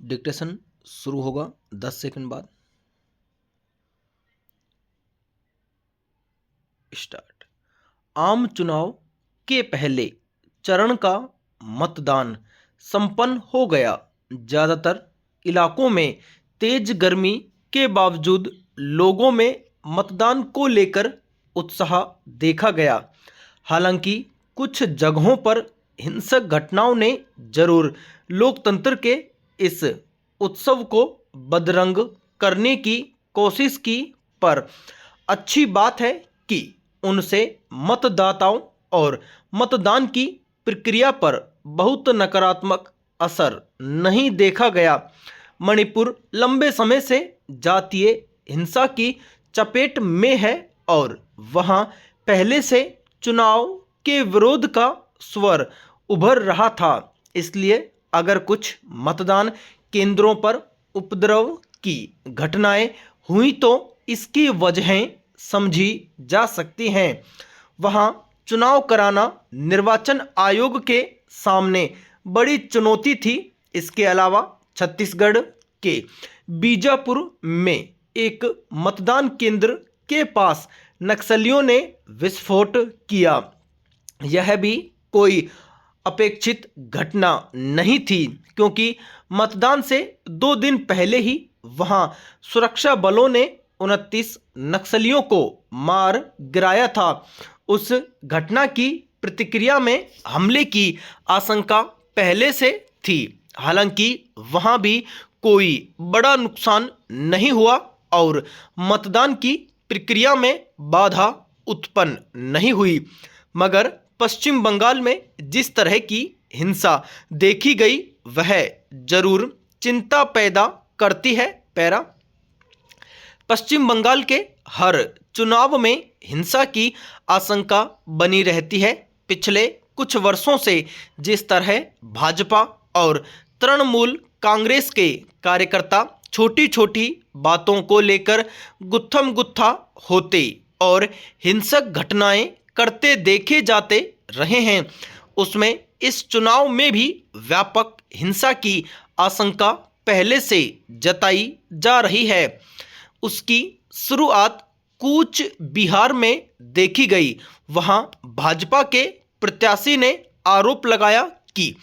Dictation शुरू होगा 10 second बाद। स्टार्ट। आम चुनाव के पहले चरण का मतदान संपन्न हो गया। ज़्यादातर इलाकों में तेज गर्मी के बावजूद लोगों में मतदान को लेकर उत्साह देखा गया। हालांकि कुछ जगहों पर हिंसक घटनाओं ने जरूर लोकतंत्र के इस उत्सव को बदरंग करने की कोशिश की, पर अच्छी बात है कि उनसे मतदाताओं और मतदान की प्रक्रिया पर बहुत नकारात्मक असर नहीं देखा गया। मणिपुर लंबे समय से जातीय हिंसा की चपेट में है और वहां पहले से चुनाव के विरोध का स्वर उभर रहा था। इसलिए अगर कुछ मतदान केंद्रों पर उपद्रव की घटनाएं हुई तो इसकी वजहें समझी जा सकती हैं। वहां चुनाव कराना निर्वाचन आयोग के सामने बड़ी चुनौती थी। इसके अलावा छत्तीसगढ़ के बीजापुर में एक मतदान केंद्र के पास नक्सलियों ने विस्फोट किया। यह भी कोई अपेक्षित घटना नहीं थी, क्योंकि मतदान से 2 दिन पहले ही वहां सुरक्षा बलों ने 29 नक्सलियों को मार गिराया था। उस घटना की प्रतिक्रिया में हमले की आशंका पहले से थी। हालांकि वहां भी कोई बड़ा नुकसान नहीं हुआ और मतदान की प्रक्रिया में बाधा उत्पन्न नहीं हुई। मगर पश्चिम बंगाल में जिस तरह की हिंसा देखी गई वह जरूर चिंता पैदा करती है। पैरा। पश्चिम बंगाल के हर चुनाव में हिंसा की आशंका बनी रहती है। पिछले कुछ वर्षों से जिस तरह भाजपा और तृणमूल कांग्रेस के कार्यकर्ता छोटी छोटी बातों को लेकर गुत्थम गुत्था होते और हिंसक घटनाएं करते देखे जाते रहे हैं, उसमें इस चुनाव में भी व्यापक हिंसा की आशंका पहले से जताई जा रही है। उसकी शुरुआत कूच बिहार में देखी गई। वहां भाजपा के प्रत्याशी ने आरोप लगाया कि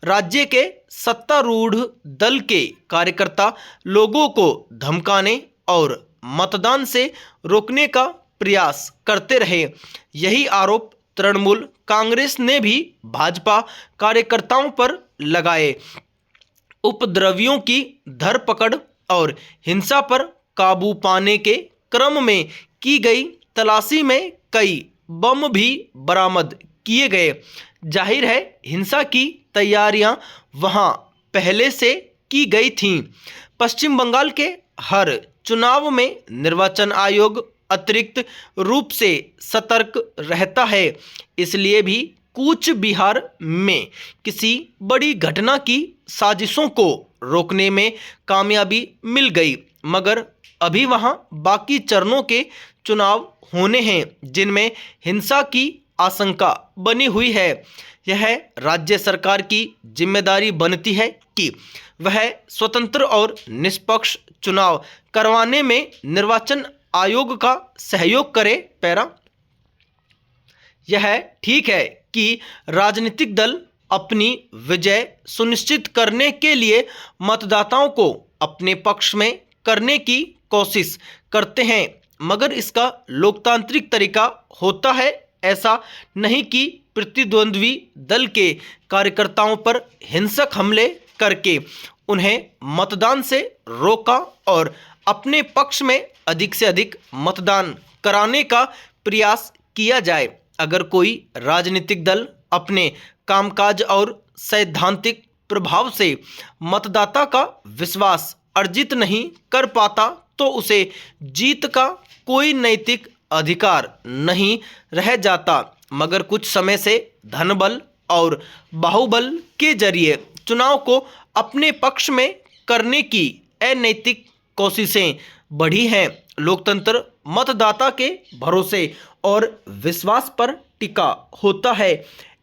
राज्य के सत्तारूढ़ दल के कार्यकर्ता लोगों को धमकाने और मतदान से रोकने का प्रयास करते रहे। यही आरोप तृणमूल कांग्रेस ने भी भाजपा कार्यकर्ताओं पर लगाए। उपद्रवियों की धरपकड़ और हिंसा पर काबू पाने के क्रम में की गई तलाशी में कई बम भी बरामद किए गए। जाहिर है हिंसा की तैयारियां वहां पहले से की गई थीं। पश्चिम बंगाल के हर चुनाव में निर्वाचन आयोग अतिरिक्त रूप से सतर्क रहता है। इसलिए भी कूच बिहार में किसी बड़ी घटना की साजिशों को रोकने में कामयाबी मिल गई। मगर अभी वहां बाकी चरणों के चुनाव होने हैं जिनमें हिंसा की आशंका बनी हुई है। यह राज्य सरकार की जिम्मेदारी बनती है कि वह स्वतंत्र और निष्पक्ष चुनाव करवाने में निर्वाचन आयोग का सहयोग करे। पैरा। यह ठीक है कि राजनीतिक दल अपनी विजय सुनिश्चित करने के लिए मतदाताओं को अपने पक्ष में करने की कोशिश करते हैं, मगर इसका लोकतांत्रिक तरीका होता है। ऐसा नहीं कि प्रतिद्वंद्वी दल के कार्यकर्ताओं पर हिंसक हमले करके उन्हें मतदान से रोका और अपने पक्ष में अधिक से अधिक मतदान कराने का प्रयास किया जाए। अगर कोई राजनीतिक दल अपने कामकाज और सैद्धांतिक प्रभाव से मतदाता का विश्वास अर्जित नहीं कर पाता तो उसे जीत का कोई नैतिक अधिकार नहीं रह जाता। मगर कुछ समय से धनबल और बाहुबल के जरिए चुनाव को अपने पक्ष में करने की अनैतिक कोशिशें बढ़ी हैं। लोकतंत्र मतदाता के भरोसे और विश्वास पर टिका होता है।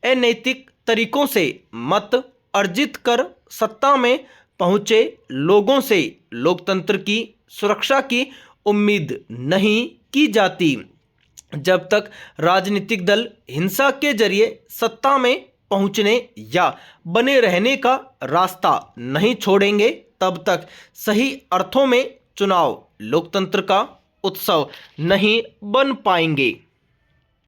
अनैतिक तरीकों से मत अर्जित कर सत्ता में पहुंचे लोगों से लोकतंत्र की सुरक्षा की उम्मीद नहीं की जाती। जब तक राजनीतिक दल हिंसा के जरिए सत्ता में पहुंचने या बने रहने का रास्ता नहीं छोड़ेंगे, तब तक सही अर्थों में चुनाव लोकतंत्र का उत्सव नहीं बन पाएंगे।